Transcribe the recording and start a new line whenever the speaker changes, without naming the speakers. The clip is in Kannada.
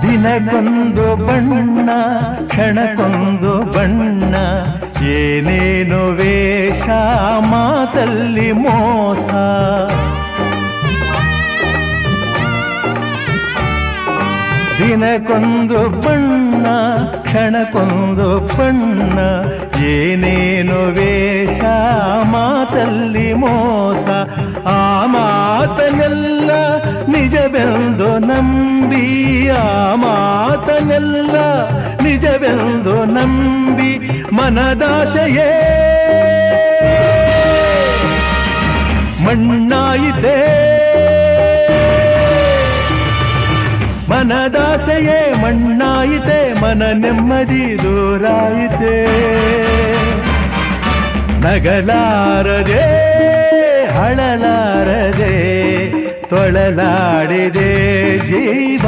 ದಿನಕ್ಕೊಂದು ಬಣ್ಣ ಕ್ಷಣಕ್ಕೊಂದು ಬಣ್ಣ ಏನೇನು ವೇಷ ಮಾತಲ್ಲಿ ಮೋಸ ದಿನಕ್ಕೊಂದು ಬಣ್ಣ ಕ್ಷಣಕ್ಕೊಂದು ಬಣ್ಣ ಏನೇನು ವೇಷ ಮಾತಲ್ಲಿ ಮೋಸ ಆ ಮಾತನೆಲ್ಲ ನಿಜವೆಂದು ನಂಬಿ ಆ ಮಾತನೆಲ್ಲ ನಿಜವೆಂದು ನಂಬಿ ಮನದಾಸೆಯೇ ಮಣ್ಣಾಯಿತೆ ಮನದಾಸೆಯೇ ಮಣ್ಣಾಯಿತೆ ಮನ ನೆಮ್ಮದಿ ದೂರಾಯಿತೆ ನಗಲಾರದೆ ಅಳಲಾರದೆ ತೊಳಲಾಡಿದೆ ಜೀವ